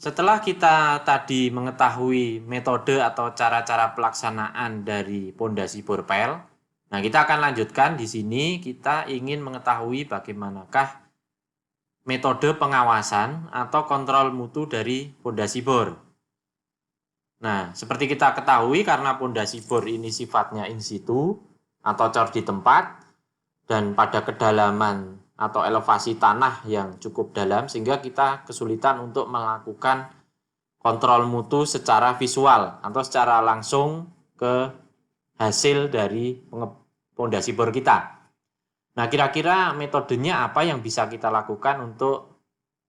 Setelah kita tadi mengetahui metode atau cara-cara pelaksanaan dari pondasi borpel, nah kita akan lanjutkan di sini. Kita ingin mengetahui bagaimanakah metode pengawasan atau kontrol mutu dari pondasi bor. Nah, seperti kita ketahui karena pondasi bor ini sifatnya in situ atau cor di tempat dan pada kedalaman atau elevasi tanah yang cukup dalam, sehingga kita kesulitan untuk melakukan kontrol mutu secara visual atau secara langsung ke hasil dari pondasi bor kita. Nah, kira-kira metodenya apa yang bisa kita lakukan untuk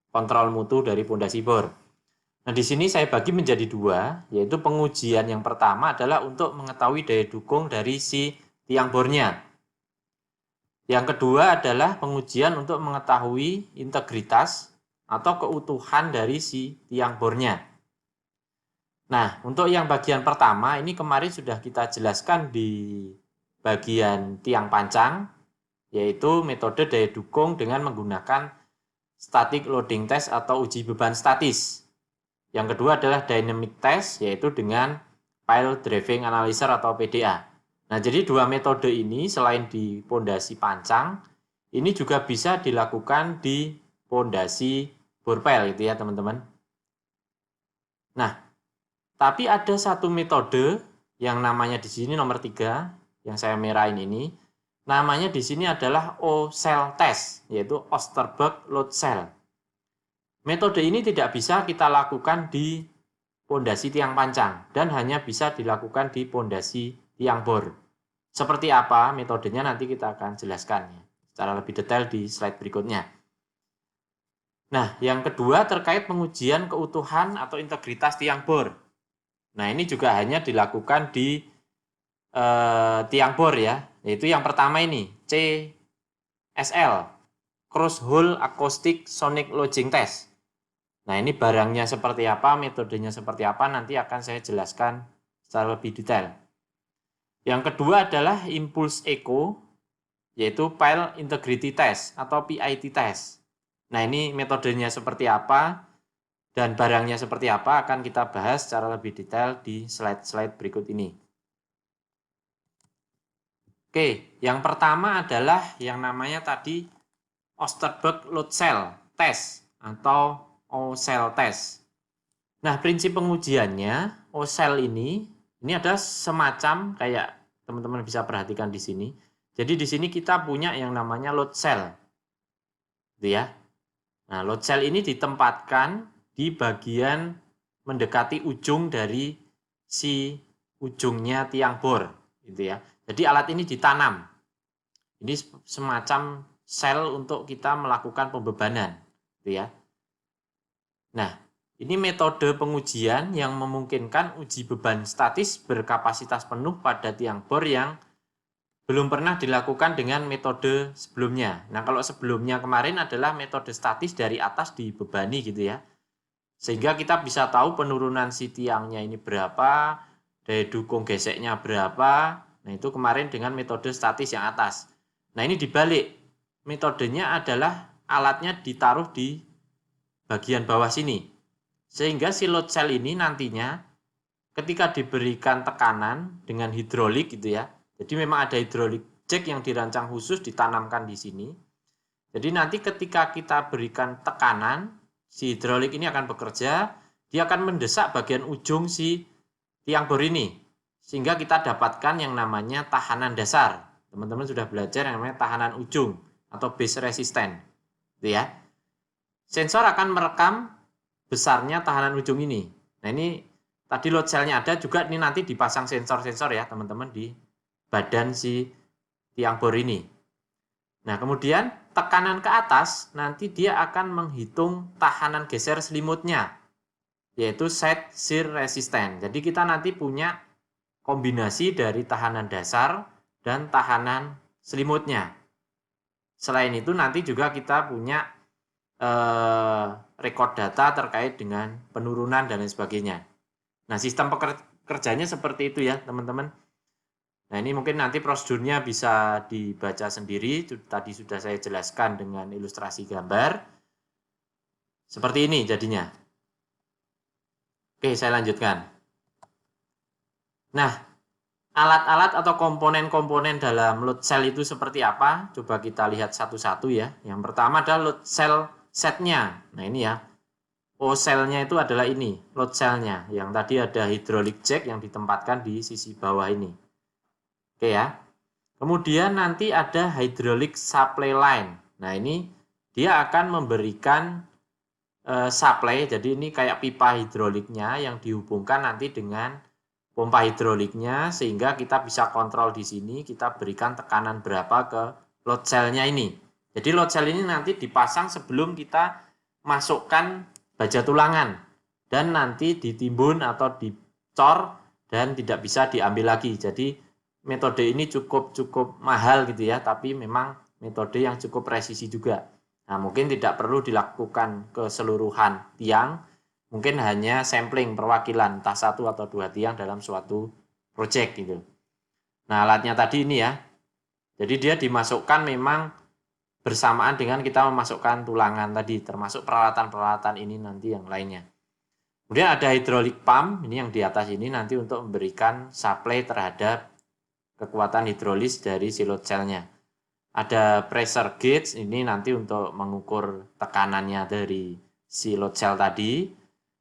kontrol mutu dari pondasi bor? Nah, di sini saya bagi menjadi dua, yaitu pengujian yang pertama adalah untuk mengetahui daya dukung dari si tiang bornya. Yang kedua adalah pengujian untuk mengetahui integritas atau keutuhan dari si tiang bornya. Nah, untuk yang bagian pertama ini kemarin sudah kita jelaskan di bagian tiang pancang, yaitu metode daya dukung dengan menggunakan static loading test atau uji beban statis. Yang kedua adalah dynamic test, yaitu dengan pile driving analyzer atau PDA. Nah, jadi dua metode ini selain di pondasi pancang, ini juga bisa dilakukan di pondasi borpel gitu ya, teman-teman. Nah, tapi ada satu metode yang namanya di sini nomor 3, yang saya merahin ini. Namanya di sini adalah O-cell test, yaitu Osterberg load cell. Metode ini tidak bisa kita lakukan di pondasi tiang pancang dan hanya bisa dilakukan di pondasi tiang bor. Seperti apa metodenya nanti kita akan jelaskan ya, secara lebih detail di slide berikutnya. Nah, yang kedua terkait pengujian keutuhan atau integritas tiang bor. Nah, ini juga hanya dilakukan di tiang bor ya, yaitu yang pertama ini CSL, Cross Hole Acoustic Sonic Lodging Test. Nah, ini barangnya seperti apa, metodenya seperti apa, nanti akan saya jelaskan secara lebih detail. Yang kedua adalah Impulse Echo, yaitu Pile Integrity Test atau PIT Test. Nah, ini metodenya seperti apa dan barangnya seperti apa akan kita bahas secara lebih detail di slide-slide berikut ini. Oke, yang pertama adalah yang namanya tadi Osterberg load cell test atau O-cell test. Nah, prinsip pengujiannya O-cell ini adalah semacam kayak teman-teman bisa perhatikan di sini. Jadi di sini kita punya yang namanya load cell. Gitu ya. Nah, load cell ini ditempatkan di bagian mendekati ujung dari si ujungnya tiang bor, gitu ya. Jadi alat ini ditanam. Ini semacam sel untuk kita melakukan pembebanan, gitu ya. Nah, ini metode pengujian yang memungkinkan uji beban statis berkapasitas penuh pada tiang bor yang belum pernah dilakukan dengan metode sebelumnya. Nah, kalau sebelumnya kemarin adalah metode statis dari atas dibebani gitu ya. Sehingga kita bisa tahu penurunan si tiangnya ini berapa, daya dukung geseknya berapa. Nah, itu kemarin dengan metode statis yang atas. Nah, ini dibalik. Metodenya adalah alatnya ditaruh di bagian bawah sini. Sehingga si load cell ini nantinya ketika diberikan tekanan dengan hidrolik gitu ya. Jadi memang ada hidrolik jack yang dirancang khusus ditanamkan di sini. Jadi nanti ketika kita berikan tekanan, si hidrolik ini akan bekerja, dia akan mendesak bagian ujung si tiang bor ini. Sehingga kita dapatkan yang namanya tahanan dasar. Teman-teman sudah belajar yang namanya tahanan ujung atau base resistant. Gitu ya. Sensor akan merekam besarnya tahanan ujung ini. Nah, ini tadi load cell-nya ada juga, ini nanti dipasang sensor-sensor ya teman-teman di badan si tiang bor ini. Nah, kemudian tekanan ke atas nanti dia akan menghitung tahanan geser selimutnya, yaitu side shear resistance. Jadi kita nanti punya kombinasi dari tahanan dasar dan tahanan selimutnya. Selain itu nanti juga kita punya rekod data terkait dengan penurunan dan lain sebagainya. Nah, sistem pekerjaannya seperti itu ya teman-teman. Nah, ini mungkin nanti prosedurnya bisa dibaca sendiri. Tadi sudah saya jelaskan dengan ilustrasi gambar. Seperti ini jadinya. Oke, saya lanjutkan. Nah, alat-alat atau komponen-komponen dalam load cell itu seperti apa? Coba kita lihat satu-satu ya. Yang pertama adalah load cell setnya. Nah ini ya, O-cell-nya itu adalah ini, load cell-nya. Yang tadi ada hydraulic jack yang ditempatkan di sisi bawah ini. Oke ya. Kemudian nanti ada hydraulic supply line. Nah ini dia akan memberikan supply, jadi ini kayak pipa hidroliknya yang dihubungkan nanti dengan pompa hidroliknya sehingga kita bisa kontrol di sini, kita berikan tekanan berapa ke load cell-nya ini. Jadi load cell ini nanti dipasang sebelum kita masukkan baja tulangan dan nanti ditimbun atau dicor dan tidak bisa diambil lagi. Jadi metode ini cukup mahal gitu ya, tapi memang metode yang cukup presisi juga. Nah, mungkin tidak perlu dilakukan keseluruhan tiang, mungkin hanya sampling perwakilan entah satu atau dua tiang dalam suatu project gitu. Nah, alatnya tadi ini ya. Jadi dia dimasukkan memang bersamaan dengan kita memasukkan tulangan tadi, termasuk peralatan-peralatan ini nanti yang lainnya. Kemudian ada hydraulic pump, ini yang di atas ini nanti untuk memberikan supply terhadap kekuatan hidrolis dari si load cell-nya. Ada pressure gauge, ini nanti untuk mengukur tekanannya dari si load cell tadi.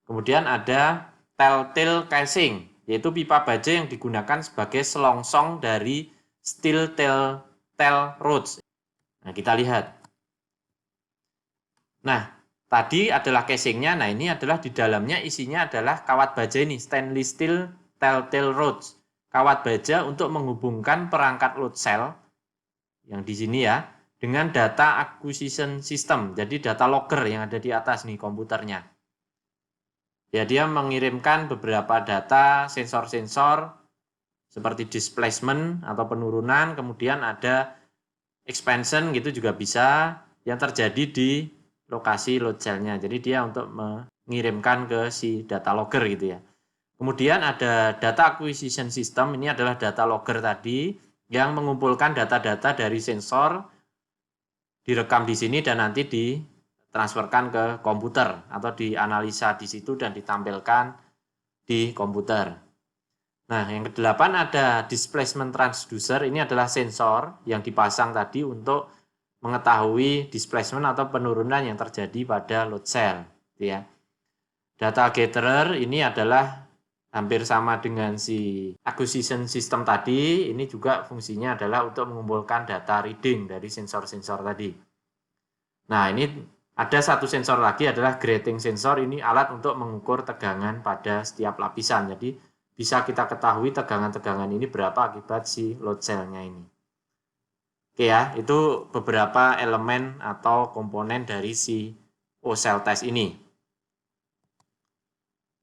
Kemudian ada telltale casing, yaitu pipa baja yang digunakan sebagai selongsong dari steel tail rods. Nah, kita lihat. Nah, tadi adalah casingnya. Nah, ini adalah di dalamnya isinya adalah kawat baja ini, stainless steel telltale rods. Kawat baja untuk menghubungkan perangkat load cell yang di sini ya, dengan data acquisition system, jadi data logger yang ada di atas nih komputernya. Ya, dia mengirimkan beberapa data sensor-sensor seperti displacement atau penurunan, kemudian ada expansion gitu juga bisa yang terjadi di lokasi load cell-nya. Jadi dia untuk mengirimkan ke si data logger gitu ya. Kemudian ada data acquisition system, ini adalah data logger tadi yang mengumpulkan data-data dari sensor, direkam di sini dan nanti ditransferkan ke komputer atau dianalisa di situ dan ditampilkan di komputer. Nah, yang kedelapan ada displacement transducer, ini adalah sensor yang dipasang tadi untuk mengetahui displacement atau penurunan yang terjadi pada load cell. Ya. Data gatherer ini adalah hampir sama dengan si acquisition system tadi, ini juga fungsinya adalah untuk mengumpulkan data reading dari sensor-sensor tadi. Nah, ini ada satu sensor lagi adalah grating sensor, ini alat untuk mengukur tegangan pada setiap lapisan. Jadi bisa kita ketahui tegangan-tegangan ini berapa akibat si load cell-nya ini. Oke ya, itu beberapa elemen atau komponen dari si O-cell test ini.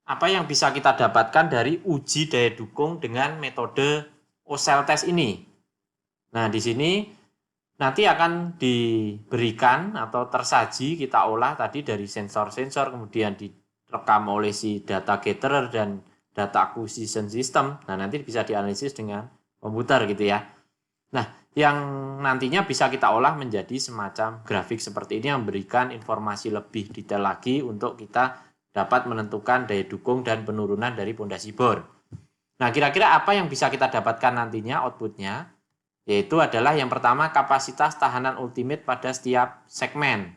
Apa yang bisa kita dapatkan dari uji daya dukung dengan metode O-cell test ini? Nah, di sini nanti akan diberikan atau tersaji kita olah tadi dari sensor-sensor, kemudian direkam oleh si data gatherer dan data acquisition system. Nah, nanti bisa dianalisis dengan komputer gitu ya. Nah, yang nantinya bisa kita olah menjadi semacam grafik seperti ini yang memberikan informasi lebih detail lagi untuk kita dapat menentukan daya dukung dan penurunan dari pondasi bor. Nah, kira-kira apa yang bisa kita dapatkan nantinya outputnya? Yaitu adalah yang pertama kapasitas tahanan ultimate pada setiap segmen.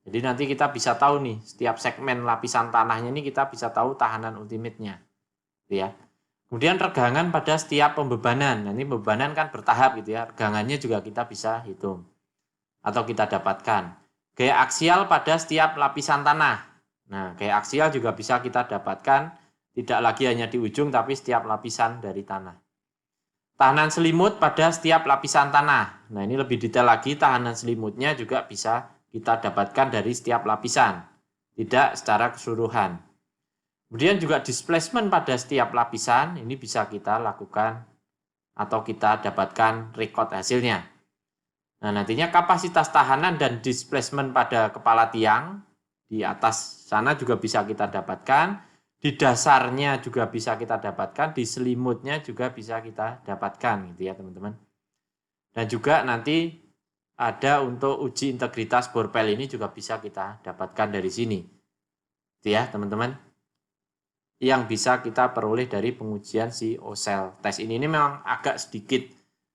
Jadi nanti kita bisa tahu nih, setiap segmen lapisan tanahnya ini kita bisa tahu tahanan ultimate-nya. Gitu ya. Kemudian regangan pada setiap pembebanan. Nah, ini pembebanan kan bertahap gitu ya. Regangannya juga kita bisa hitung atau kita dapatkan. Gaya aksial pada setiap lapisan tanah. Nah, gaya aksial juga bisa kita dapatkan tidak lagi hanya di ujung tapi setiap lapisan dari tanah. Tahanan selimut pada setiap lapisan tanah. Nah, ini lebih detail lagi, tahanan selimutnya juga bisa kita dapatkan dari setiap lapisan, tidak secara keseluruhan. Kemudian juga displacement pada setiap lapisan, ini bisa kita lakukan atau kita dapatkan record hasilnya. Nah, nantinya kapasitas tahanan dan displacement pada kepala tiang di atas sana juga bisa kita dapatkan, di dasarnya juga bisa kita dapatkan, di selimutnya juga bisa kita dapatkan gitu ya teman-teman. Dan juga nanti ada untuk uji integritas borpel ini juga bisa kita dapatkan dari sini. Gitu ya teman-teman. yang bisa kita peroleh dari pengujian si OCell tes ini memang agak sedikit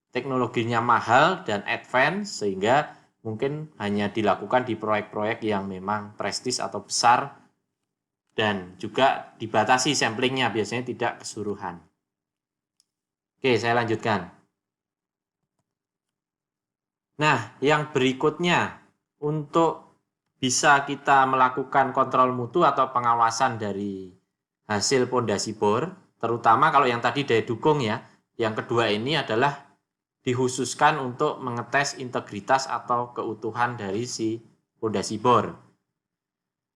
teknologinya mahal dan advance, sehingga mungkin hanya dilakukan di proyek-proyek yang memang prestis atau besar, dan juga dibatasi samplingnya, biasanya tidak keseluruhan. Oke, saya lanjutkan. Nah, yang berikutnya, untuk bisa kita melakukan kontrol mutu atau pengawasan dari hasil pondasi bor, terutama kalau yang tadi daya dukung ya, yang kedua ini adalah dikhususkan untuk mengetes integritas atau keutuhan dari si pondasi bor.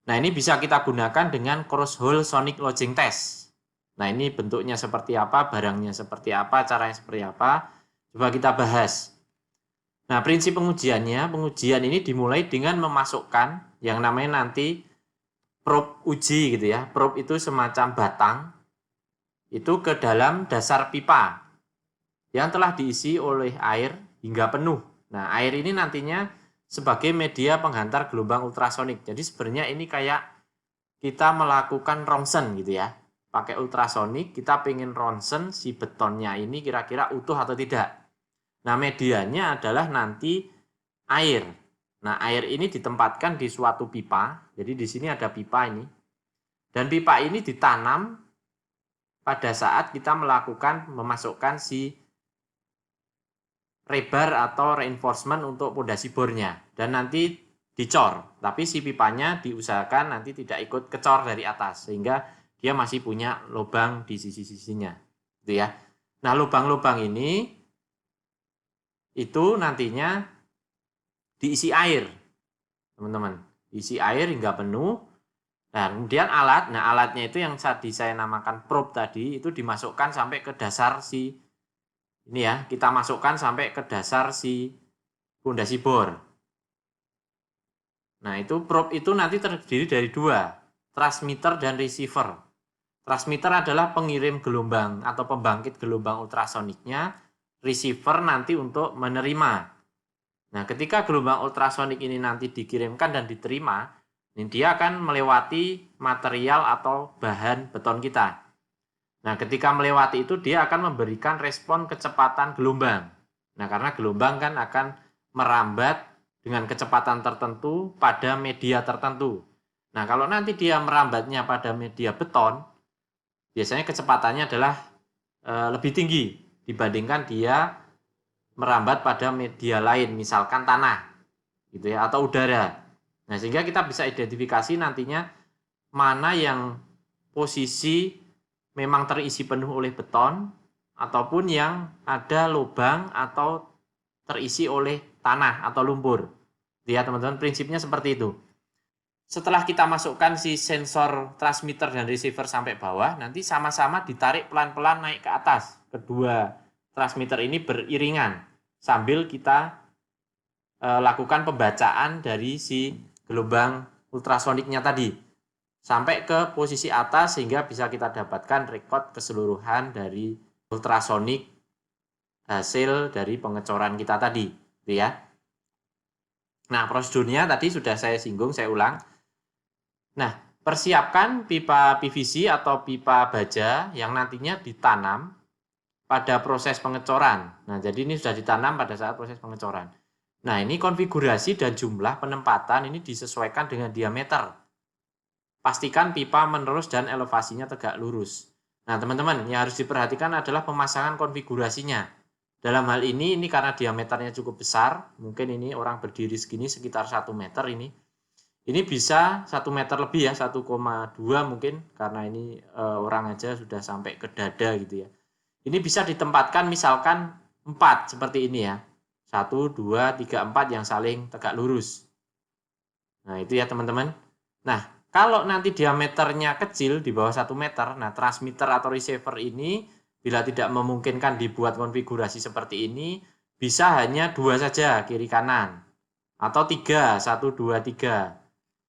Nah, ini bisa kita gunakan dengan cross hole sonic lodging test. Nah, ini bentuknya seperti apa, barangnya seperti apa, caranya seperti apa, coba kita bahas. Nah, prinsip pengujian ini dimulai dengan memasukkan yang namanya nanti probe uji gitu ya. Probe itu semacam batang itu ke dalam dasar pipa yang telah diisi oleh air hingga penuh. Nah, air ini nantinya sebagai media penghantar gelombang ultrasonik. Jadi sebenarnya ini kayak kita melakukan ronsen gitu ya. Pakai ultrasonik, kita pengen ronsen si betonnya ini kira-kira utuh atau tidak. Nah, medianya adalah nanti air. Nah, air ini ditempatkan di suatu pipa. Jadi di sini ada pipa ini. Dan pipa ini ditanam pada saat kita memasukkan si rebar atau reinforcement untuk pondasi bornya. Dan nanti dicor. Tapi si pipanya diusahakan nanti tidak ikut kecor dari atas, sehingga dia masih punya lubang di sisi-sisinya. Gitu ya. Nah, lubang-lubang ini itu nantinya diisi air, teman-teman. Diisi air hingga penuh. Nah, kemudian alatnya itu yang tadi saya namakan probe tadi, itu dimasukkan sampai ke dasar si, ini ya, kita masukkan sampai ke dasar si pondasi bor. Nah, itu probe itu nanti terdiri dari dua, transmitter dan receiver. Transmitter adalah pengirim gelombang atau pembangkit gelombang ultrasoniknya, receiver nanti untuk menerima. Nah, ketika gelombang ultrasonik ini nanti dikirimkan dan diterima, dia akan melewati material atau bahan beton kita. Nah, ketika melewati itu, dia akan memberikan respon kecepatan gelombang. Nah, karena gelombang kan akan merambat dengan kecepatan tertentu pada media tertentu. Nah, kalau nanti dia merambatnya pada media beton, biasanya kecepatannya adalah lebih tinggi dibandingkan dia merambat pada media lain, misalkan tanah gitu ya, atau udara. Nah, sehingga kita bisa identifikasi nantinya mana yang posisi memang terisi penuh oleh beton, ataupun yang ada lubang atau terisi oleh tanah atau lumpur. Ya, teman-teman, prinsipnya seperti itu. Setelah kita masukkan si sensor transmitter dan receiver sampai bawah, nanti sama-sama ditarik pelan-pelan naik ke atas. Kedua transmitter ini beriringan sambil kita lakukan pembacaan dari si gelombang ultrasoniknya tadi sampai ke posisi atas, sehingga bisa kita dapatkan rekod keseluruhan dari ultrasonik hasil dari pengecoran kita tadi, gitu ya. Nah, prosedurnya tadi sudah saya singgung, saya ulang. Nah, persiapkan pipa PVC atau pipa baja yang nantinya ditanam pada proses pengecoran. Nah, jadi ini sudah ditanam pada saat proses pengecoran. Nah, ini konfigurasi dan jumlah penempatan ini disesuaikan dengan diameter. Pastikan pipa menerus dan elevasinya tegak lurus. Nah, teman-teman, yang harus diperhatikan adalah pemasangan konfigurasinya. Dalam hal ini karena diameternya cukup besar, mungkin ini orang berdiri segini sekitar 1 meter ini. Ini bisa 1 meter lebih ya, 1,2 mungkin, karena ini orang aja sudah sampai ke dada gitu ya. Ini bisa ditempatkan misalkan 4 seperti ini ya. 1, 2, 3, 4 yang saling tegak lurus. Nah, itu ya teman-teman. Nah, kalau nanti diameternya kecil di bawah 1 meter, nah transmitter atau receiver ini bila tidak memungkinkan dibuat konfigurasi seperti ini, bisa hanya 2 saja kiri kanan. Atau 3, 1, 2, 3.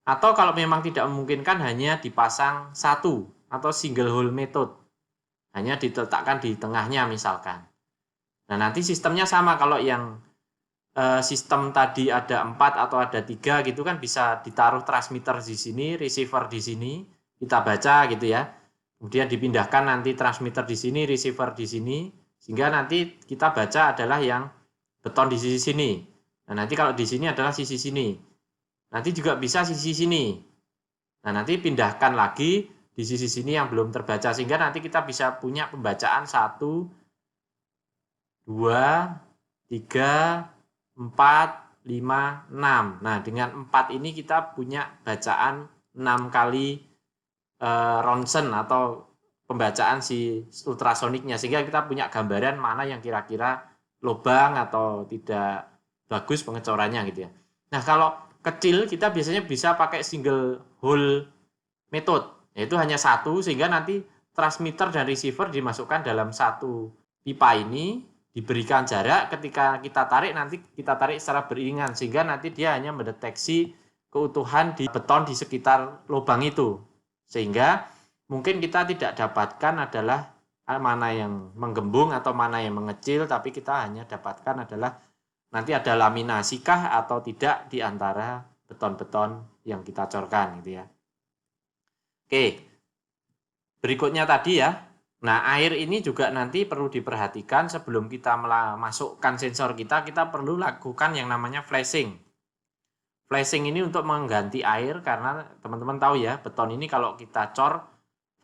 Atau kalau memang tidak memungkinkan hanya dipasang 1 atau single hole method. Hanya diletakkan di tengahnya misalkan. Nah, nanti sistemnya sama, kalau yang sistem tadi ada 4 atau ada 3 gitu kan, bisa ditaruh transmitter di sini, receiver di sini, kita baca gitu ya. kemudian dipindahkan nanti transmitter di sini, receiver di sini, sehingga nanti kita baca adalah yang beton di sisi sini. Nah, nanti kalau di sini adalah sisi sini. Nanti juga bisa sisi sini. Nah, nanti pindahkan lagi di sisi sini yang belum terbaca, sehingga nanti kita bisa punya pembacaan 1, 2, 3, 4, 5, 6. Nah, dengan 4 ini kita punya bacaan 6 kali ronsen atau pembacaan si ultrasoniknya, sehingga kita punya gambaran mana yang kira-kira lubang atau tidak bagus pengecorannya gitu ya. Nah, kalau kecil kita biasanya bisa pakai single hole method, yaitu hanya satu, sehingga nanti transmitter dan receiver dimasukkan dalam satu pipa ini, diberikan jarak, ketika kita tarik nanti kita tarik secara beriringan, sehingga nanti dia hanya mendeteksi keutuhan di beton di sekitar lubang itu, sehingga mungkin kita tidak dapatkan adalah mana yang menggembung atau mana yang mengecil, tapi kita hanya dapatkan adalah nanti ada laminasi kah atau tidak di antara beton-beton yang kita corkan gitu ya. Oke, berikutnya tadi ya. Nah, air ini juga nanti perlu diperhatikan sebelum kita masukkan sensor kita perlu lakukan yang namanya flashing. Flashing ini untuk mengganti air, karena teman-teman tahu ya, beton ini kalau kita cor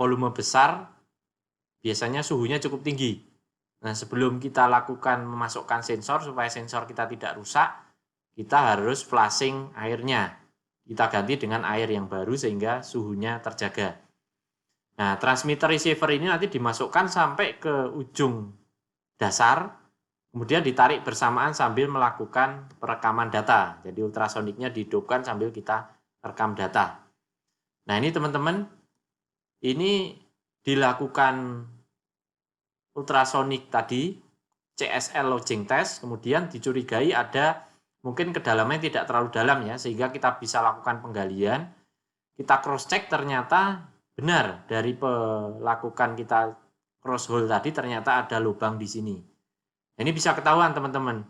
volume besar, biasanya suhunya cukup tinggi. Nah, sebelum kita lakukan memasukkan sensor, supaya sensor kita tidak rusak, kita harus flashing airnya. Kita ganti dengan air yang baru sehingga suhunya terjaga. Nah, transmitter receiver ini nanti dimasukkan sampai ke ujung dasar, kemudian ditarik bersamaan sambil melakukan perekaman data. Jadi ultrasoniknya dihidupkan sambil kita rekam data. Nah, ini teman-teman, ini dilakukan ultrasonik tadi, CSL lodging test, kemudian dicurigai ada mungkin kedalamannya tidak terlalu dalam ya, sehingga kita bisa lakukan penggalian. Kita cross check, ternyata benar dari pelakukan kita cross hole tadi, ternyata ada lubang di sini. Ini bisa ketahuan teman-teman.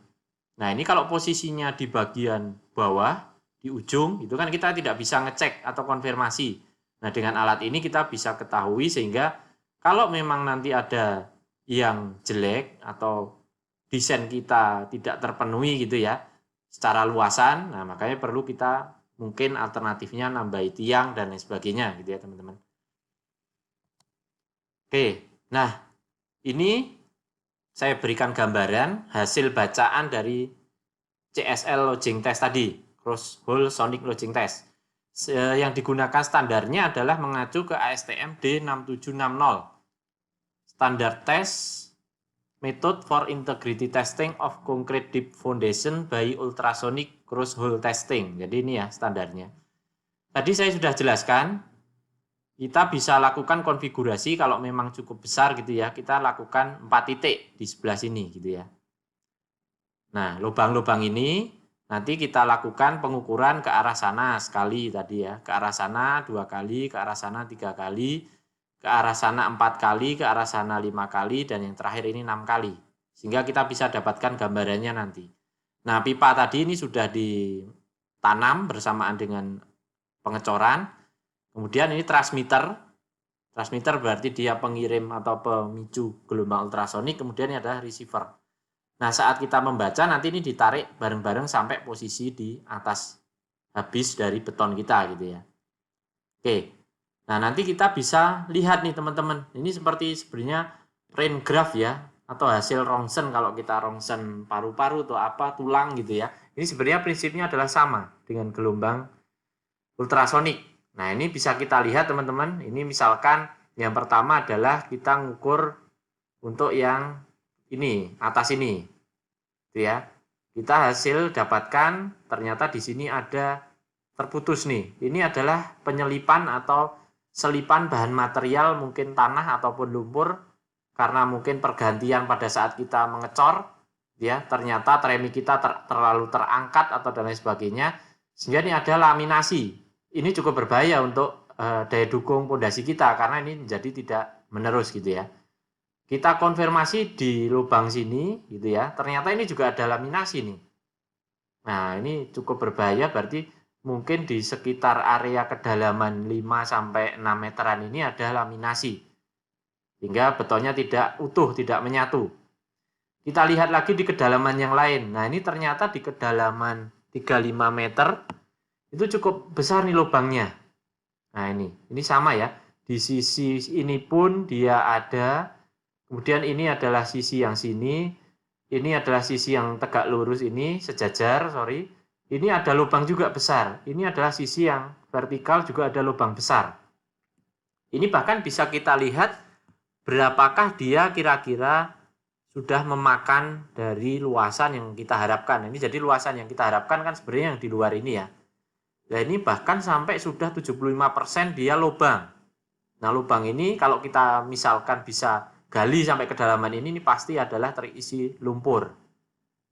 Nah, ini kalau posisinya di bagian bawah, di ujung, itu kan kita tidak bisa ngecek atau konfirmasi. Nah, dengan alat ini kita bisa ketahui, sehingga kalau memang nanti ada yang jelek atau desain kita tidak terpenuhi gitu ya, secara luasan, nah makanya perlu kita mungkin alternatifnya nambahi tiang dan lain sebagainya gitu ya teman-teman. Oke, nah ini saya berikan gambaran hasil bacaan dari CSL lodging test tadi, cross hole sonic lodging test. Yang digunakan standarnya adalah mengacu ke ASTM D6760. Standard test method for integrity testing of concrete deep foundation by ultrasonic cross hole testing. Jadi ini ya standarnya. Tadi saya sudah jelaskan, kita bisa lakukan konfigurasi kalau memang cukup besar gitu ya, kita lakukan 4 titik di sebelah sini gitu ya. Nah, lubang-lubang ini nanti kita lakukan pengukuran ke arah sana sekali tadi ya, ke arah sana 2 kali, ke arah sana 3 kali, ke arah sana 4 kali, ke arah sana 5 kali, dan yang terakhir ini 6 kali. Sehingga kita bisa dapatkan gambarannya nanti. Nah, pipa tadi ini sudah ditanam bersamaan dengan pengecoran. Kemudian ini transmitter. Transmitter berarti dia pengirim atau pemicu gelombang ultrasonik. Kemudian ini adalah receiver. Nah, saat kita membaca nanti ini ditarik bareng-bareng sampai posisi di atas habis dari beton kita gitu ya. Oke. Nah, nanti kita bisa lihat nih teman-teman. Ini seperti sebenarnya rain graph ya, atau hasil rongsen kalau kita rongsen paru-paru atau apa, tulang gitu ya. Ini sebenarnya prinsipnya adalah sama dengan gelombang ultrasonik. Nah, ini bisa kita lihat teman-teman. Ini misalkan yang pertama adalah kita ngukur untuk yang ini, atas ini. Gitu ya. Kita hasil dapatkan ternyata di sini ada terputus nih. Ini adalah penyelipan atau selipan bahan material, mungkin tanah ataupun lumpur, karena mungkin pergantian pada saat kita mengecor ya, ternyata tremi kita terlalu terangkat atau dan lain sebagainya, sehingga ini ada laminasi. Ini cukup berbahaya untuk daya dukung pondasi kita, karena ini menjadi tidak menerus gitu ya. Kita konfirmasi di lubang sini gitu ya, ternyata ini juga ada laminasi nih. Nah, ini cukup berbahaya, berarti mungkin di sekitar area kedalaman 5 sampai 6 meteran ini ada laminasi. sehingga betonnya tidak utuh, tidak menyatu. Kita lihat lagi di kedalaman yang lain. Nah, ini ternyata di kedalaman 35 meter itu cukup besar nih lubangnya. Nah, ini sama ya. Di sisi ini pun dia ada. Kemudian ini adalah sisi yang sini. Ini adalah sisi yang tegak lurus ini, sejajar, sorry. Ini ada lubang juga besar. Ini adalah sisi yang vertikal juga ada lubang besar. Ini bahkan bisa kita lihat berapakah dia kira-kira sudah memakan dari luasan yang kita harapkan. Ini jadi luasan yang kita harapkan kan sebenarnya yang di luar ini ya. Nah, ini bahkan sampai sudah 75% dia lubang. Nah, lubang ini kalau kita misalkan bisa gali sampai kedalaman ini pasti adalah terisi lumpur.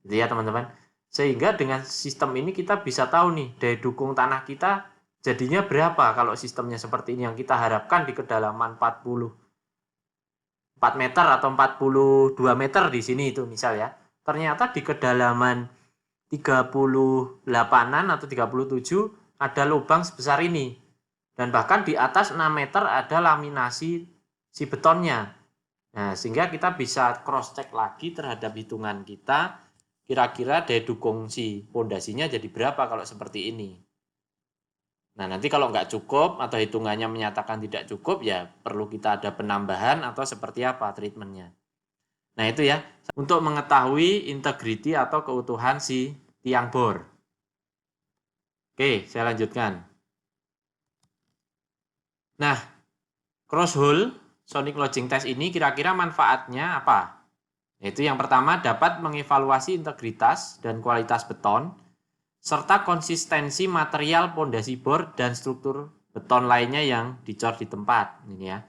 Gitu ya, teman-teman. Sehingga dengan sistem ini kita bisa tahu nih daya dukung tanah kita jadinya berapa kalau sistemnya seperti ini yang kita harapkan di kedalaman 4 meter atau 42 meter di sini itu misal ya. Ternyata di kedalaman 38-an atau 37 ada lubang sebesar ini. Dan bahkan di atas 6 meter ada laminasi si betonnya. Nah, sehingga kita bisa cross check lagi terhadap hitungan kita, kira-kira daya dukung si pondasinya jadi berapa kalau seperti ini. Nah, nanti kalau nggak cukup atau hitungannya menyatakan tidak cukup, ya perlu kita ada penambahan atau seperti apa treatmentnya. Nah, itu ya, untuk mengetahui integriti atau keutuhan si tiang bor. Oke, saya lanjutkan. Nah, cross hole sonic lodging test ini kira-kira manfaatnya apa? Yaitu yang pertama dapat mengevaluasi integritas dan kualitas beton, serta konsistensi material pondasi bor dan struktur beton lainnya yang dicor di tempat. Ini ya.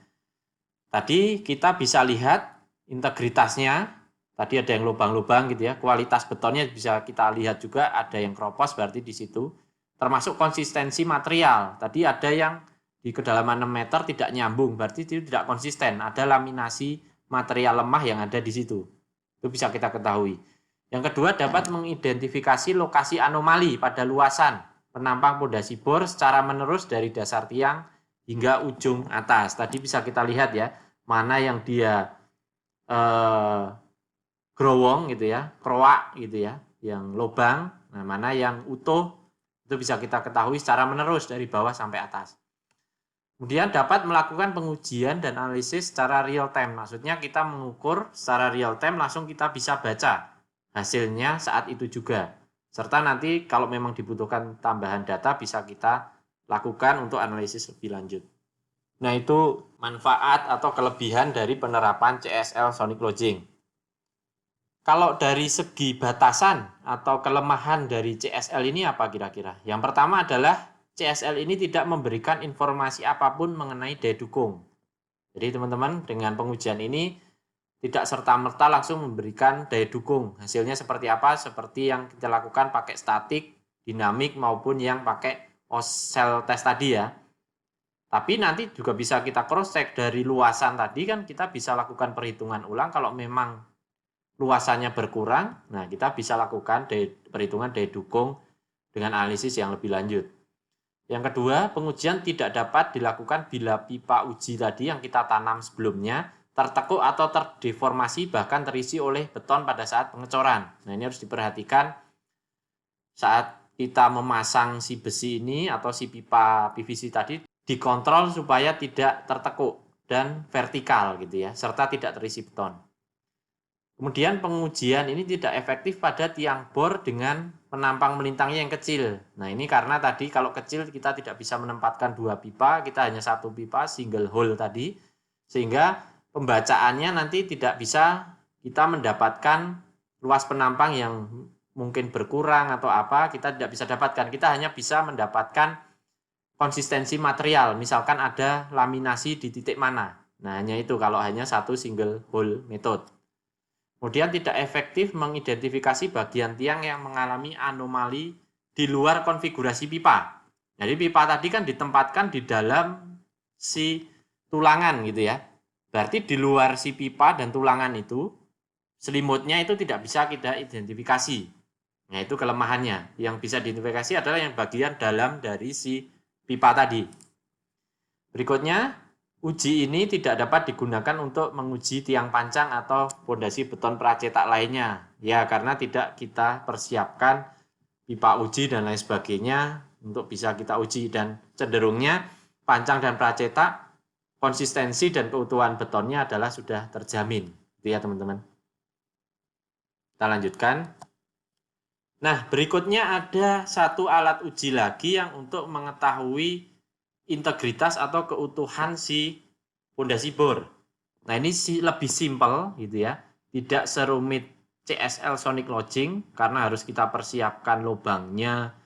Tadi kita bisa lihat integritasnya, tadi ada yang lubang-lubang gitu ya, kualitas betonnya bisa kita lihat juga ada yang kropos berarti di situ. Termasuk konsistensi material, tadi ada yang di kedalaman 6 meter tidak nyambung, berarti itu tidak konsisten, ada laminasi material lemah yang ada di situ. Itu bisa kita ketahui. Yang kedua, dapat mengidentifikasi lokasi anomali pada luasan penampang pondasi bor secara menerus dari dasar tiang hingga ujung atas. Tadi bisa kita lihat ya, mana yang dia growong gitu ya, kroak gitu ya, yang lubang, nah mana yang utuh, itu bisa kita ketahui secara menerus dari bawah sampai atas. Kemudian dapat melakukan pengujian dan analisis secara real time. Maksudnya kita mengukur secara real time langsung kita bisa baca hasilnya saat itu juga. Serta nanti kalau memang dibutuhkan tambahan data bisa kita lakukan untuk analisis lebih lanjut. Nah, itu manfaat atau kelebihan dari penerapan CSL Sonic Lodging. Kalau dari segi batasan atau kelemahan dari CSL ini apa kira-kira? Yang pertama adalah CSL ini tidak memberikan informasi apapun mengenai daya dukung. Jadi teman-teman dengan pengujian ini tidak serta-merta langsung memberikan daya dukung. Hasilnya seperti apa? Seperti yang kita lakukan pakai statik, dinamik maupun yang pakai cell test tadi ya. Tapi nanti juga bisa kita cross check dari luasan tadi kan kita bisa lakukan perhitungan ulang kalau memang luasannya berkurang. Nah, kita bisa lakukan perhitungan daya dukung dengan analisis yang lebih lanjut. Yang kedua, pengujian tidak dapat dilakukan bila pipa uji tadi yang kita tanam sebelumnya tertekuk atau terdeformasi bahkan terisi oleh beton pada saat pengecoran. Nah, ini harus diperhatikan saat kita memasang si besi ini atau si pipa PVC tadi dikontrol supaya tidak tertekuk dan vertikal gitu ya, serta tidak terisi beton. Kemudian pengujian ini tidak efektif pada tiang bor dengan penampang melintangnya yang kecil. Nah, ini karena tadi kalau kecil kita tidak bisa menempatkan dua pipa, kita hanya satu pipa single hole tadi, sehingga pembacaannya nanti tidak bisa kita mendapatkan luas penampang yang mungkin berkurang atau apa, kita tidak bisa dapatkan. Kita hanya bisa mendapatkan konsistensi material, misalkan ada laminasi di titik mana. Nah, hanya itu kalau hanya satu single hole method. Kemudian tidak efektif mengidentifikasi bagian tiang yang mengalami anomali di luar konfigurasi pipa. Jadi pipa tadi kan ditempatkan di dalam si tulangan gitu ya. Berarti di luar si pipa dan tulangan itu, selimutnya itu tidak bisa kita identifikasi. Nah, itu kelemahannya. Yang bisa diidentifikasi adalah yang bagian dalam dari si pipa tadi. Berikutnya, uji ini tidak dapat digunakan untuk menguji tiang pancang atau pondasi beton pracetak lainnya. Ya, karena tidak kita persiapkan pipa uji dan lain sebagainya untuk bisa kita uji. Dan cenderungnya pancang dan pracetak, konsistensi dan keutuhan betonnya adalah sudah terjamin. Itu ya teman-teman. Kita lanjutkan. Nah, berikutnya ada satu alat uji lagi yang untuk mengetahui integritas atau keutuhan si pondasi bor. Nah, ini lebih simpel gitu ya. Tidak serumit CSL sonic lodging karena harus kita persiapkan lubangnya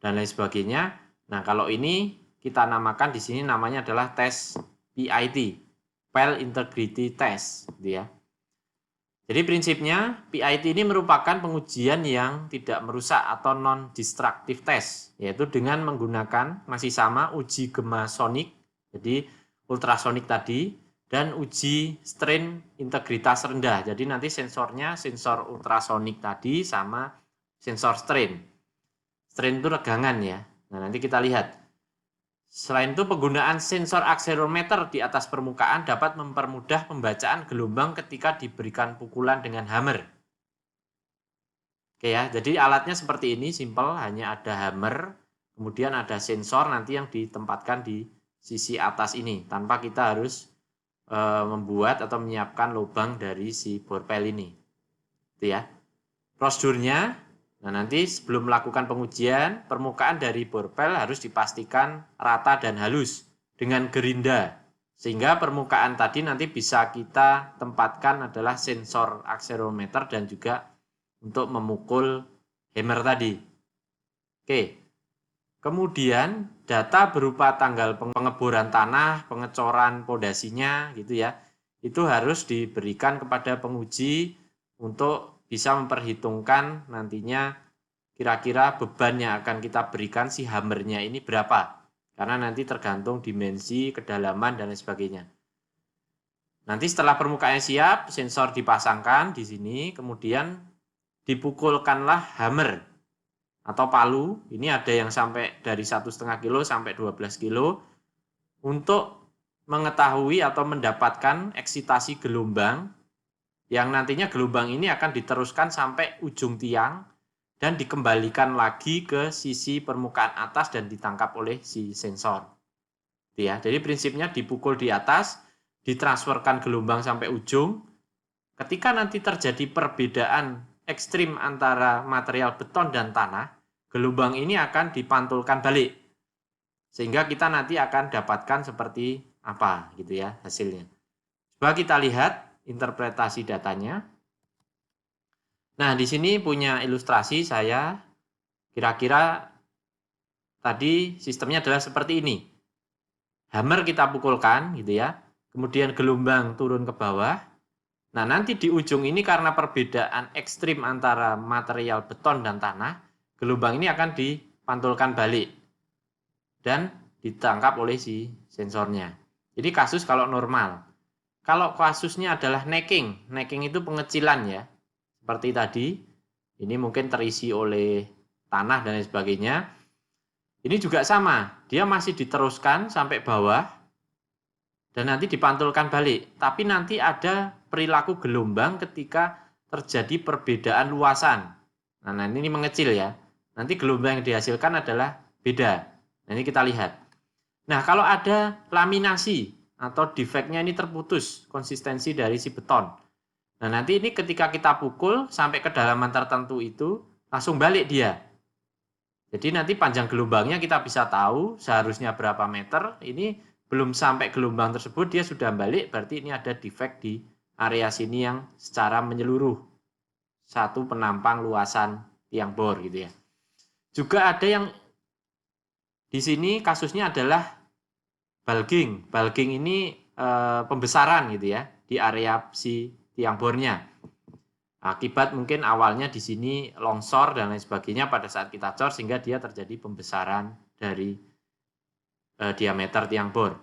dan lain sebagainya. Nah, kalau ini kita namakan di sini namanya adalah tes PIT, Pile Integrity Test gitu ya. Jadi prinsipnya PIT ini merupakan pengujian yang tidak merusak atau non-destructive test, yaitu dengan menggunakan masih sama uji gema sonik, jadi ultrasonik tadi, dan uji strain integritas rendah. Jadi nanti sensornya sensor ultrasonik tadi sama sensor strain. Strain itu regangan ya. Nah, nanti kita lihat. Selain itu, penggunaan sensor akselerometer di atas permukaan dapat mempermudah pembacaan gelombang ketika diberikan pukulan dengan hammer. Oke ya, jadi alatnya seperti ini, simple, hanya ada hammer, kemudian ada sensor nanti yang ditempatkan di sisi atas ini, tanpa kita harus membuat atau menyiapkan lubang dari si borpel ini. Itu ya. Prosedurnya, nah nanti sebelum melakukan pengujian, permukaan dari borpel harus dipastikan rata dan halus dengan gerinda. Sehingga permukaan tadi nanti bisa kita tempatkan adalah sensor akselerometer dan juga untuk memukul hammer tadi. Oke. Kemudian data berupa tanggal pengeboran tanah, pengecoran pondasinya gitu ya. Itu harus diberikan kepada penguji untuk bisa memperhitungkan nantinya kira-kira beban yang akan kita berikan si hammernya ini berapa. Karena nanti tergantung dimensi, kedalaman, dan lain sebagainya. Nanti setelah permukaannya siap, sensor dipasangkan di sini, kemudian dipukulkanlah hammer atau palu. Ini ada yang sampai dari 1,5 kilo sampai 12 kilo untuk mengetahui atau mendapatkan eksitasi gelombang yang nantinya gelombang ini akan diteruskan sampai ujung tiang dan dikembalikan lagi ke sisi permukaan atas dan ditangkap oleh si sensor. Ya, jadi prinsipnya dipukul di atas, ditransferkan gelombang sampai ujung. Ketika nanti terjadi perbedaan ekstrim antara material beton dan tanah, gelombang ini akan dipantulkan balik. Sehingga kita nanti akan dapatkan seperti apa gitu ya hasilnya. Coba kita lihat interpretasi datanya. Nah, di sini punya ilustrasi saya. Kira-kira tadi sistemnya adalah seperti ini. Hammer kita pukulkan gitu ya. Kemudian gelombang turun ke bawah. Nah, nanti di ujung ini karena perbedaan ekstrim antara material beton dan tanah, gelombang ini akan dipantulkan balik dan ditangkap oleh si sensornya. Jadi kasus kalau normal. Kalau kasusnya adalah necking, necking itu pengecilan ya. Seperti tadi, ini mungkin terisi oleh tanah dan lain sebagainya. Ini juga sama, dia masih diteruskan sampai bawah dan nanti dipantulkan balik. Tapi nanti ada perilaku gelombang ketika terjadi perbedaan luasan. Nah, ini mengecil ya. Nanti gelombang yang dihasilkan adalah beda. Nah, ini kita lihat. Nah, kalau ada laminasi atau defeknya ini terputus konsistensi dari si beton. Nah, nanti ini ketika kita pukul sampai kedalaman tertentu itu langsung balik dia. Jadi nanti panjang gelombangnya kita bisa tahu seharusnya berapa meter. Ini belum sampai gelombang tersebut dia sudah balik, berarti ini ada defek di area sini yang secara menyeluruh. Satu penampang luasan tiang bor gitu ya. Juga ada yang di sini kasusnya adalah bulging. Bulging ini pembesaran gitu ya di area si tiang bornya. Akibat mungkin awalnya di sini longsor dan lain sebagainya pada saat kita cor sehingga dia terjadi pembesaran dari diameter tiang bor.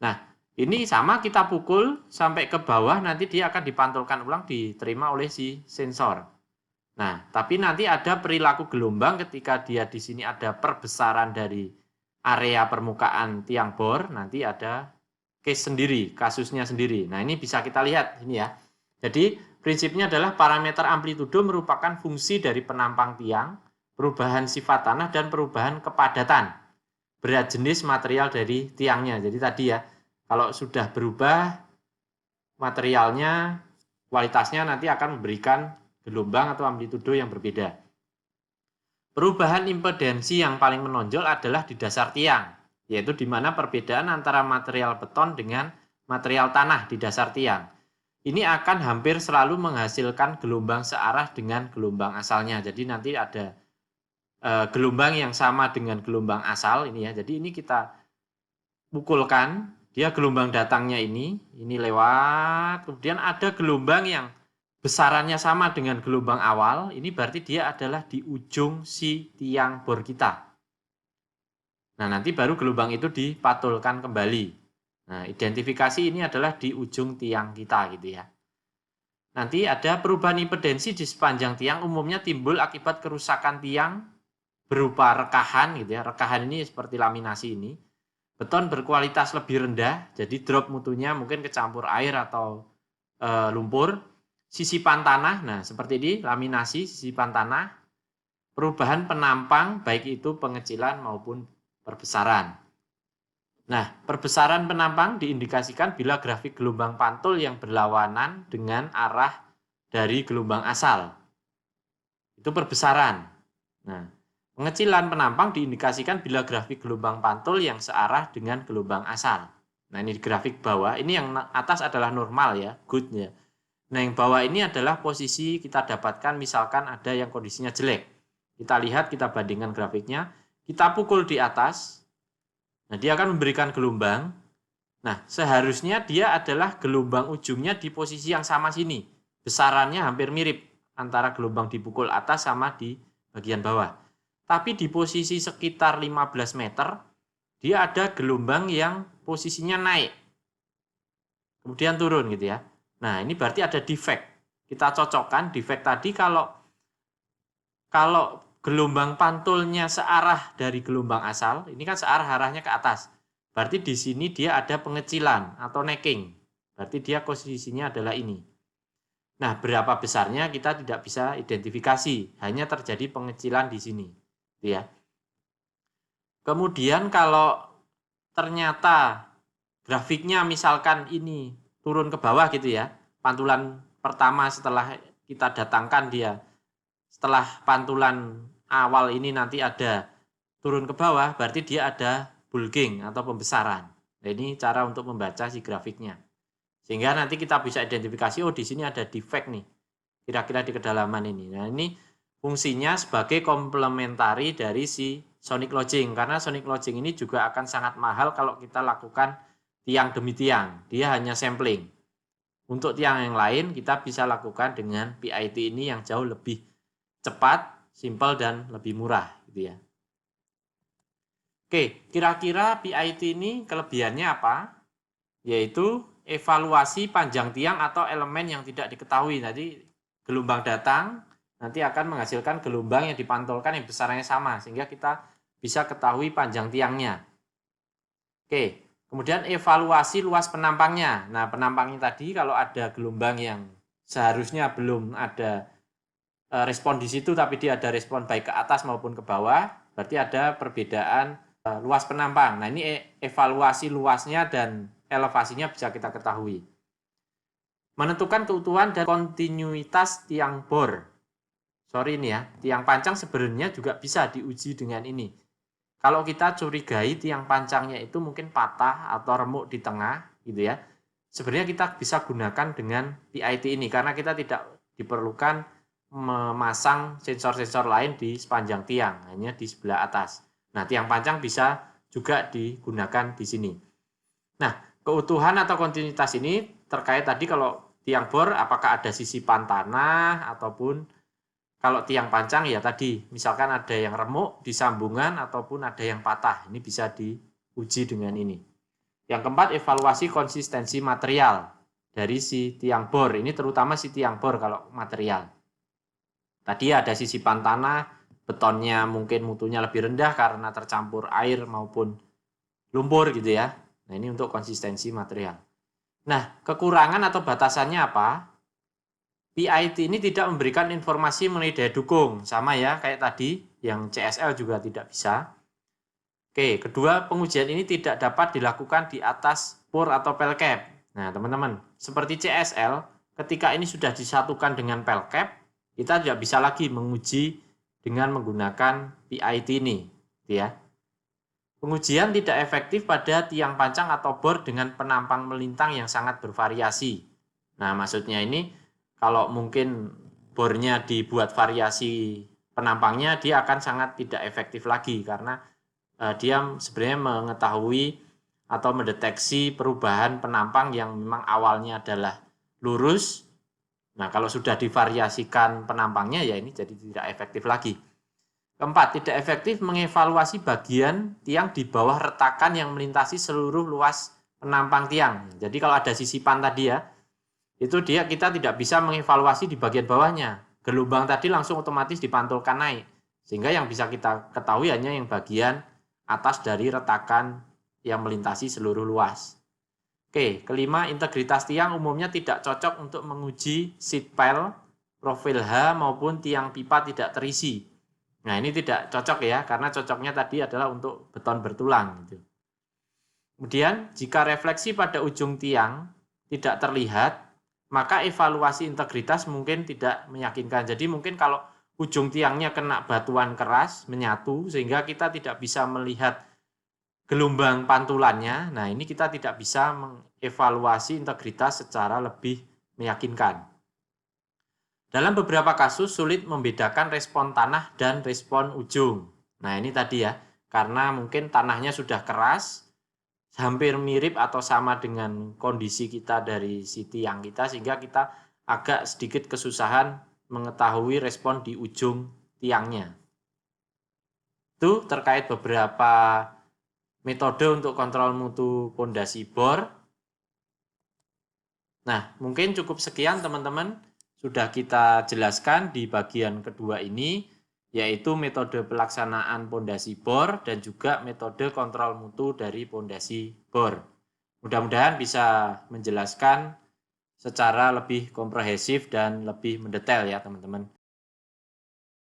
Nah, ini sama kita pukul sampai ke bawah nanti dia akan dipantulkan ulang diterima oleh si sensor. Nah, tapi nanti ada perilaku gelombang ketika dia di sini ada perbesaran dari area permukaan tiang bor, nanti ada case sendiri, kasusnya sendiri. Nah, ini bisa kita lihat ini ya. Jadi, prinsipnya adalah parameter amplitudo merupakan fungsi dari penampang tiang, perubahan sifat tanah, dan perubahan kepadatan berat jenis material dari tiangnya. Jadi tadi ya, kalau sudah berubah materialnya, kualitasnya nanti akan memberikan gelombang atau amplitudo yang berbeda. Perubahan impedansi yang paling menonjol adalah di dasar tiang, yaitu di mana perbedaan antara material beton dengan material tanah di dasar tiang. Ini akan hampir selalu menghasilkan gelombang searah dengan gelombang asalnya. Jadi nanti ada gelombang yang sama dengan gelombang asal ini ya. Jadi ini kita pukulkan, dia gelombang datangnya ini lewat, kemudian ada gelombang yang besarannya sama dengan gelombang awal, ini berarti dia adalah di ujung si tiang bor kita. Nah, nanti baru gelombang itu dipatulkan kembali. Nah, identifikasi ini adalah di ujung tiang kita gitu ya. Nanti ada perubahan impedansi di sepanjang tiang umumnya timbul akibat kerusakan tiang berupa rekahan gitu ya. Rekahan ini seperti laminasi ini. Beton berkualitas lebih rendah, jadi drop mutunya mungkin kecampur air atau lumpur. Sisipan tanah, nah seperti ini laminasi sisipan tanah. Perubahan penampang baik itu pengecilan maupun perbesaran. Nah, perbesaran penampang diindikasikan bila grafik gelombang pantul yang berlawanan dengan arah dari gelombang asal. Itu perbesaran. Nah, pengecilan penampang diindikasikan bila grafik gelombang pantul yang searah dengan gelombang asal. Nah, ini di grafik bawah. Ini yang atas adalah normal ya, good ya. Nah, yang bawah ini adalah posisi kita dapatkan misalkan ada yang kondisinya jelek. Kita lihat, kita bandingkan grafiknya. Kita pukul di atas. Nah, dia akan memberikan gelombang. Nah, seharusnya dia adalah gelombang ujungnya di posisi yang sama sini. Besarannya hampir mirip antara gelombang dipukul atas sama di bagian bawah. Tapi di posisi sekitar 15 meter, dia ada gelombang yang posisinya naik. Kemudian turun gitu ya. Nah, ini berarti ada defect. Kita cocokkan defect tadi kalau gelombang pantulnya searah dari gelombang asal, ini kan searah arahnya ke atas. Berarti di sini dia ada pengecilan atau necking. Berarti dia posisinya adalah ini. Nah, berapa besarnya kita tidak bisa identifikasi, hanya terjadi pengecilan di sini, ya. Kemudian kalau ternyata grafiknya misalkan ini turun ke bawah gitu ya, pantulan pertama setelah kita datangkan dia, setelah pantulan awal ini nanti ada turun ke bawah, berarti dia ada bulging atau pembesaran. Nah, ini cara untuk membaca si grafiknya. Sehingga nanti kita bisa identifikasi, oh di sini ada defect nih, kira-kira di kedalaman ini. Nah, ini fungsinya sebagai komplementari dari si sonic lodging, karena sonic lodging ini juga akan sangat mahal kalau kita lakukan tiang demi tiang. Dia hanya sampling. Untuk tiang yang lain kita bisa lakukan dengan PIT ini yang jauh lebih cepat, simpel, dan lebih murah gitu ya. Oke, kira-kira PIT ini kelebihannya apa? Yaitu evaluasi panjang tiang atau elemen yang tidak diketahui. Jadi gelombang datang nanti akan menghasilkan gelombang yang dipantulkan yang besarnya sama, sehingga kita bisa ketahui panjang tiangnya. Oke, kemudian evaluasi luas penampangnya. Nah, penampangnya tadi kalau ada gelombang yang seharusnya belum ada respon di situ, tapi dia ada respon baik ke atas maupun ke bawah, berarti ada perbedaan luas penampang. Nah, ini evaluasi luasnya dan elevasinya bisa kita ketahui. Menentukan keutuhan dan kontinuitas tiang bor. Sorry ini ya, tiang pancang sebenarnya juga bisa diuji dengan ini. Kalau kita curigai tiang pancangnya itu mungkin patah atau remuk di tengah gitu ya, sebenarnya kita bisa gunakan dengan PIT ini karena kita tidak diperlukan memasang sensor-sensor lain di sepanjang tiang, hanya di sebelah atas. Nah, tiang pancang bisa juga digunakan di sini. Nah, keutuhan atau kontinuitas ini terkait tadi kalau tiang bor apakah ada sisipan tanah ataupun kalau tiang pancang ya tadi misalkan ada yang remuk di sambungan ataupun ada yang patah. Ini bisa diuji dengan ini. Yang keempat, evaluasi konsistensi material dari si tiang bor. Ini terutama si tiang bor kalau material. Tadi ada sisipan tanah, betonnya mungkin mutunya lebih rendah karena tercampur air maupun lumpur gitu ya. Nah, ini untuk konsistensi material. Nah, kekurangan atau batasannya apa? PIT ini tidak memberikan informasi mengenai daya dukung. Sama ya, kayak tadi, yang CSL juga tidak bisa. Oke, kedua, pengujian ini tidak dapat dilakukan di atas bor atau pel cap. Nah, teman-teman, seperti CSL, ketika ini sudah disatukan dengan pel cap, kita tidak bisa lagi menguji dengan menggunakan PIT ini, ya. Pengujian tidak efektif pada tiang pancang atau bor dengan penampang melintang yang sangat bervariasi. Nah, maksudnya ini kalau mungkin bornya dibuat variasi penampangnya, dia akan sangat tidak efektif lagi karena dia sebenarnya mengetahui atau mendeteksi perubahan penampang yang memang awalnya adalah lurus. Nah, kalau sudah divariasikan penampangnya, ya ini jadi tidak efektif lagi. Keempat, tidak efektif mengevaluasi bagian tiang di bawah retakan yang melintasi seluruh luas penampang tiang. Jadi kalau ada sisipan tadi ya, itu kita tidak bisa mengevaluasi di bagian bawahnya. Gelombang tadi langsung otomatis dipantulkan naik. Sehingga yang bisa kita ketahui hanya yang bagian atas dari retakan yang melintasi seluruh luas. Oke, kelima, integritas tiang umumnya tidak cocok untuk menguji seat pile, profil H maupun tiang pipa tidak terisi. Nah, ini tidak cocok ya, karena cocoknya tadi adalah untuk beton bertulang. Gitu. Kemudian, jika refleksi pada ujung tiang tidak terlihat, maka evaluasi integritas mungkin tidak meyakinkan. Jadi mungkin kalau ujung tiangnya kena batuan keras, menyatu, sehingga kita tidak bisa melihat gelombang pantulannya, nah ini kita tidak bisa mengevaluasi integritas secara lebih meyakinkan. Dalam beberapa kasus sulit membedakan respon tanah dan respon ujung. Nah ini tadi ya, karena mungkin tanahnya sudah keras, hampir mirip atau sama dengan kondisi kita dari si tiang kita, sehingga kita agak sedikit kesusahan mengetahui respon di ujung tiangnya. Itu terkait beberapa metode untuk kontrol mutu pondasi bor. Nah, mungkin cukup sekian teman-teman. Sudah kita jelaskan di bagian kedua ini, yaitu metode pelaksanaan pondasi bor dan juga metode kontrol mutu dari pondasi bor. Mudah-mudahan bisa menjelaskan secara lebih komprehensif dan lebih mendetail ya teman-teman.